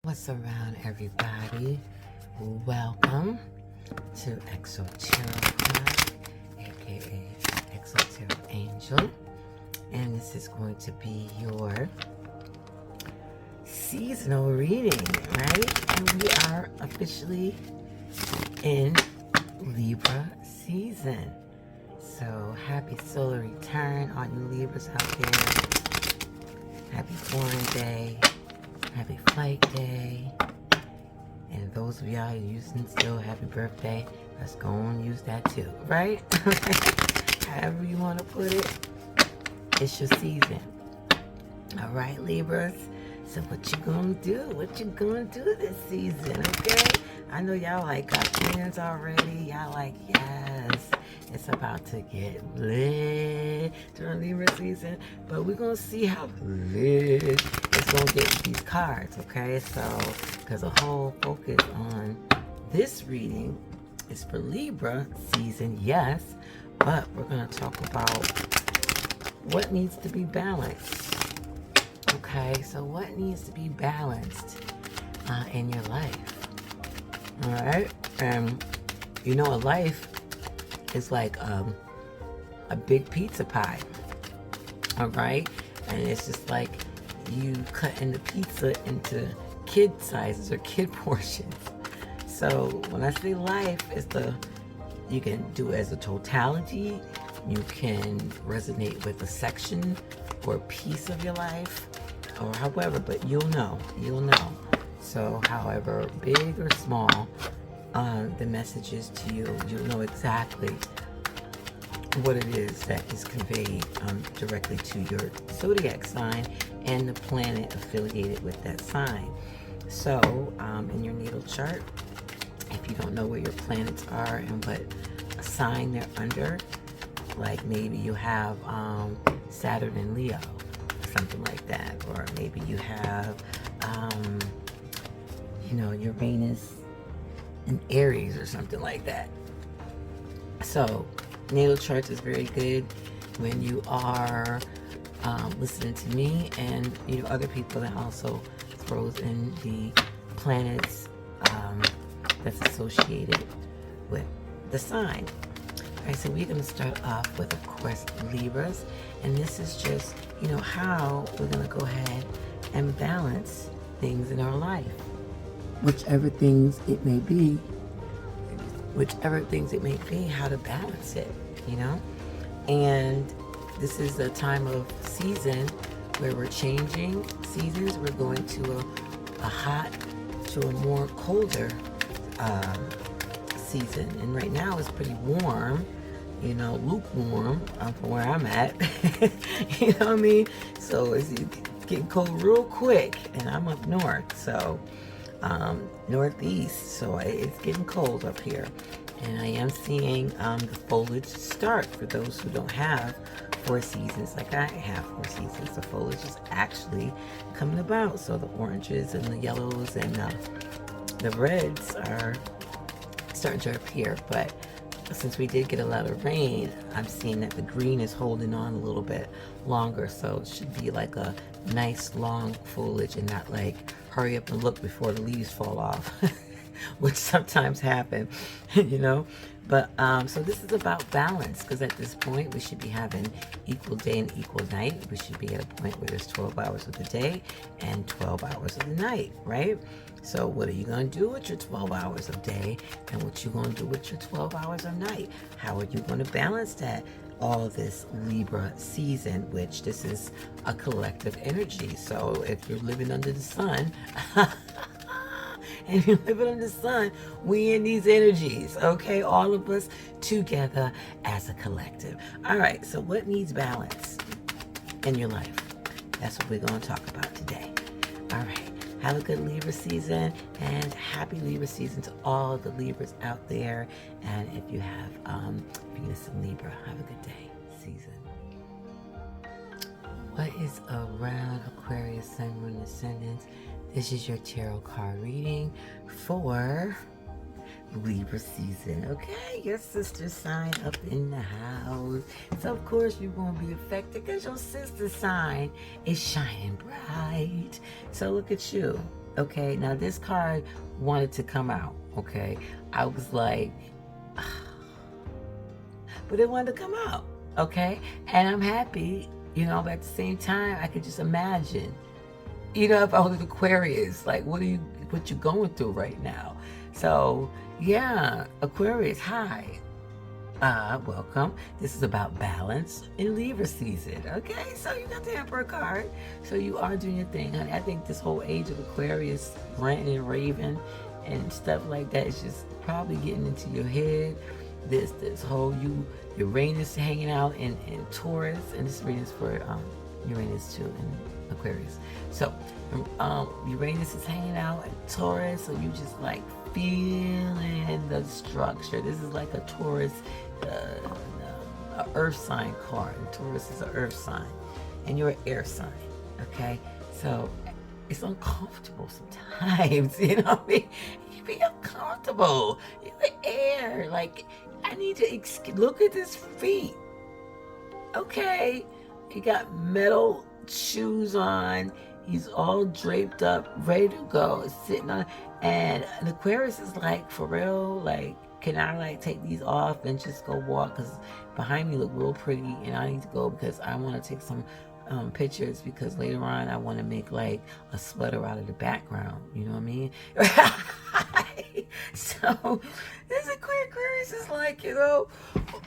What's around, everybody? Welcome to Exoteric, aka Exoteric Angel, and this is going to be your seasonal reading, right? And we are officially in Libra season. So happy solar return, all you Libras out there. Happy foreign day. Happy flight day. And those of y'all using still happy birthday, let's go and use that too, right? However you want to put it, it's your season. All right, Libras. So what you gonna do? What you gonna do this season, okay? I know y'all like got plans already. Y'all like, yes, it's about to get lit during Libra season. But we're gonna see how lit it's gonna get with these cards, okay? So, because the whole focus on this reading is for Libra season, yes, but we're gonna talk about what needs to be balanced. Okay, so what needs to be balanced in your life? All right, and you know, a life is like a big pizza pie. All right, and it's just like you cutting the pizza into kid sizes or kid portions. So when I say life, it's you can do it as a totality. You can resonate with a section or a piece of your life, or however, but you'll know. So however big or small the message is to you, you'll know exactly what it is that is conveyed directly to your zodiac sign and the planet affiliated with that sign. So in your natal chart, if you don't know where your planets are and what sign they're under, like maybe you have Saturn in Leo, something like that, or maybe you have Uranus in Aries or something like that. So natal charts is very good when you are listening to me and other people that also throws in the planets that's associated with the sign. Alright, so we're going to start off with, of course, Libras, and this is just how we're going to go ahead and balance things in our life, whichever things it may be, how to balance it, and this is a time of season where we're changing seasons. We're going to a hot to a more colder season, and right now it's pretty warm, lukewarm from where I'm at. You know what I mean? So it's getting cold real quick, and I'm up north, so northeast, so it's getting cold up here. And I am seeing the foliage start for those who don't have 4 seasons like I have 4 seasons. The foliage is actually coming about, so the oranges and the yellows and the reds are starting to appear. But since we did get a lot of rain, I'm seeing that the green is holding on a little bit longer, so it should be like a nice long foliage and not like hurry up and look before the leaves fall off, which sometimes happen, But so this is about balance, because at this point we should be having equal day and equal night. We should be at a point where there's 12 hours of the day and 12 hours of the night, right? So what are you going to do with your 12 hours of day, and what you going to do with your 12 hours of night? How are you going to balance that all this Libra season, which this is a collective energy? So if you're living under the sun, and you're living under the sun, we in these energies, okay? All of us together as a collective. All right, so what needs balance in your life? That's what we're going to talk about today. All right. Have a good Libra season, and happy Libra season to all the Libras out there. And if you have Venus in Libra, have a good day, season. What is around, Aquarius, Sun, Moon, Ascendant? This is your tarot card reading for Libra season, okay? Your sister sign up in the house. So, of course, you're going to be affected because your sister sign is shining bright. So, look at you. Okay, now this card wanted to come out. Okay, I was like, but it wanted to come out. Okay, and I'm happy, you know, but at the same time, I could just imagine, you know, if I was an Aquarius, like, what you going through right now? So yeah, Aquarius, hi. Welcome. This is about balance in Libra season. Okay, so you got the Emperor card. So you are doing your thing, honey. I think this whole age of Aquarius, ranting and raving and stuff like that is just probably getting into your head. This whole Uranus hanging out in Taurus, and this reading is for Uranus too in Aquarius. So Uranus is hanging out in Taurus, so you just like feeling the structure. This is like a Taurus, a earth sign card. Taurus is an earth sign, and you're an air sign. Okay, so it's uncomfortable sometimes. You know what I mean? You be uncomfortable. You're air. Like, I need to look at his feet. Okay, he got metal shoes on. He's all draped up, ready to go, sitting on. And an Aquarius is like, for real, like, can I like take these off and just go walk? Because behind me look real pretty, and I need to go because I want to take some pictures, because later on I want to make like a sweater out of the background. You know what I mean? So this Aquarius is like, you know,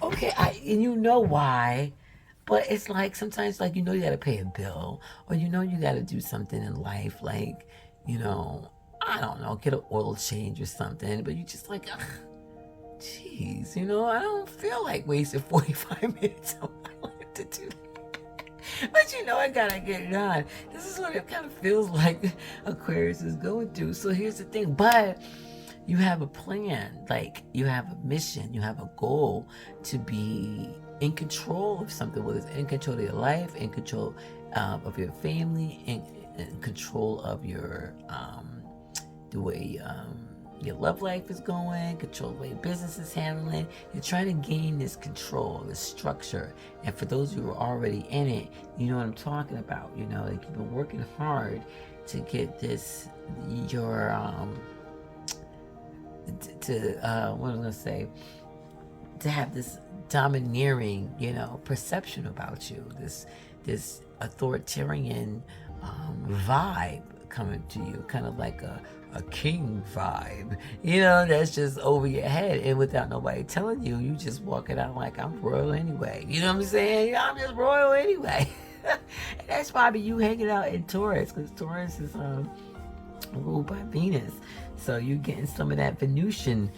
okay, and you know why. But it's like sometimes, like, you know, you got to pay a bill, or you know, you got to do something in life, like, you know, I don't know, get an oil change or something. But you just like, jeez, you know, I don't feel like wasting 45 minutes of my life to do that. But you know, I gotta get it on. This is what it kind of feels like Aquarius is going through. So here's the thing, but you have a plan, like you have a mission, you have a goal to be in control of something, whether it's in control of your life, in control of your family, in control of your the way your love life is going, control the way your business is handling. You're trying to gain this control, this structure. And for those who are already in it, you know what I'm talking about. You know, like, you've been working hard to get this, your what was I gonna say? To have this domineering, you know, perception about you, this authoritarian vibe coming to you, kind of like a king vibe, you know, that's just over your head, and without nobody telling you, you just walking out like, I'm royal anyway. You know what I'm saying? I'm just royal anyway. And that's probably you hanging out in Taurus, because Taurus is ruled by Venus. So you're getting some of that Venusian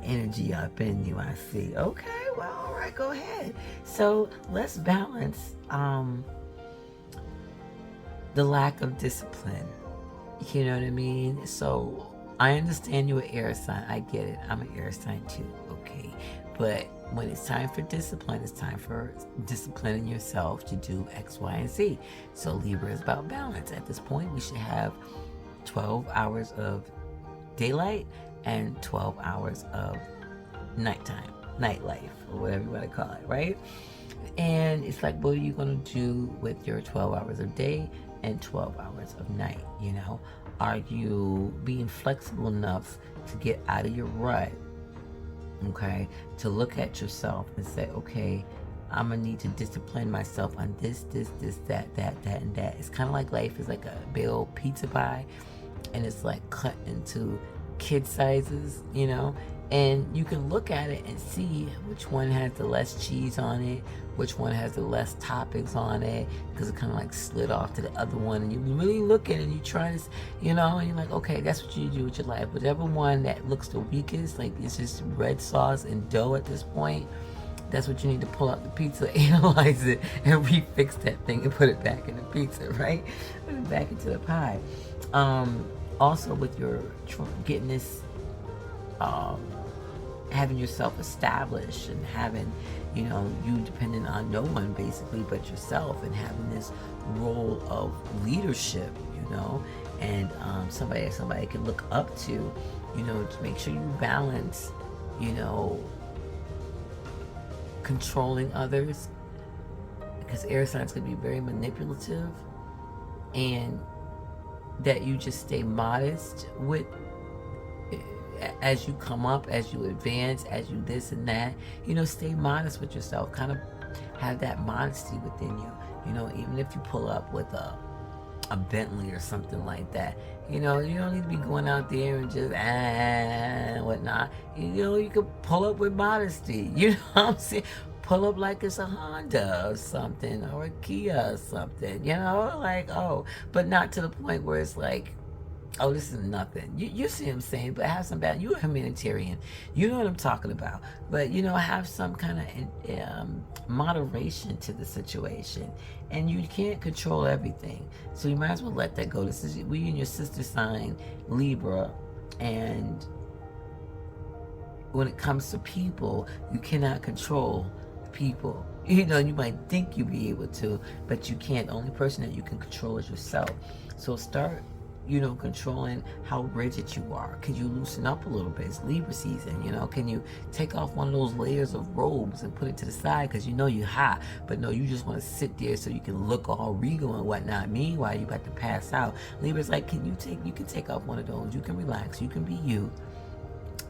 energy up in you, I see. Okay, well, all right, go ahead. So let's balance the lack of discipline. You know what I mean? So I understand you're an air sign. I get it. I'm an air sign too, okay? But when it's time for discipline, it's time for disciplining yourself to do X, Y, and Z. So Libra is about balance. At this point, we should have 12 hours of daylight and 12 hours of nighttime, nightlife, or whatever you want to call it, right? And it's like, what are you going to do with your 12 hours of day and 12 hours of night? You know, are you being flexible enough to get out of your rut, okay, to look at yourself and say, okay, I'm gonna need to discipline myself on this, that, and that. It's kind of like life is like a big old pizza pie, and it's like cut into kid sizes, you know, and you can look at it and see which one has the less cheese on it, which one has the less toppings on it, because it kind of like slid off to the other one, and you really look at it and you try to, you know, and you're like, okay, that's what you do with your life. Whichever one that looks the weakest, like it's just red sauce and dough at this point, that's what you need to pull out the pizza, analyze it, and refix that thing and put it back in the pizza, right? Put it back into the pie. Also, with your getting this, having yourself established and having, you know, you dependent on no one basically but yourself, and having this role of leadership, you know, and somebody can look up to, you know, to make sure you balance, you know, controlling others, because air signs can be very manipulative, and that you just stay modest with as you come up, as you advance, as you this and that. You know, stay modest with yourself. Kind of have that modesty within you. You know, even if you pull up with a Bentley or something like that, you know, you don't need to be going out there and just whatnot. You know, you could pull up with modesty. You know what I'm saying? Pull up like it's a Honda or something, or a Kia or something. You know, like, oh, but not to the point where it's like, oh, this is nothing. You see what I'm saying? But have some bad. You're a humanitarian. You know what I'm talking about. But, you know, have some kind of moderation to the situation. And you can't control everything. So you might as well let that go. This is we and your sister sign, Libra. And when it comes to people, you cannot control people. You know, you might think you'll be able to, but you can't. The only person that you can control is yourself. So start, you know, controlling how rigid you are. Can you loosen up a little bit? It's Libra season, you know. Can you take off one of those layers of robes and put it to the side because you know you're hot, but no, you just want to sit there so you can look all regal and whatnot. Meanwhile, you about to pass out. Libra's like, you can take off one of those. You can relax. You can be you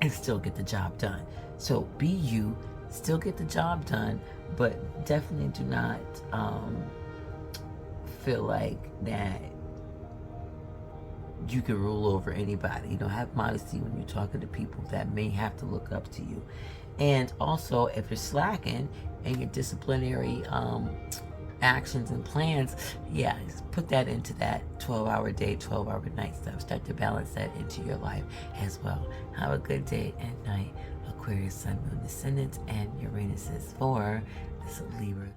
and still get the job done. So be you, still get the job done, but definitely do not feel like that you can rule over anybody. You know, have modesty when you're talking to people that may have to look up to you. And also, if you're slacking and your disciplinary actions and plans, yeah, put that into that 12-hour day, 12-hour night stuff. Start to balance that into your life as well. Have a good day and night, Aquarius, Sun, Moon, Descendants, and Uranus for this Libra.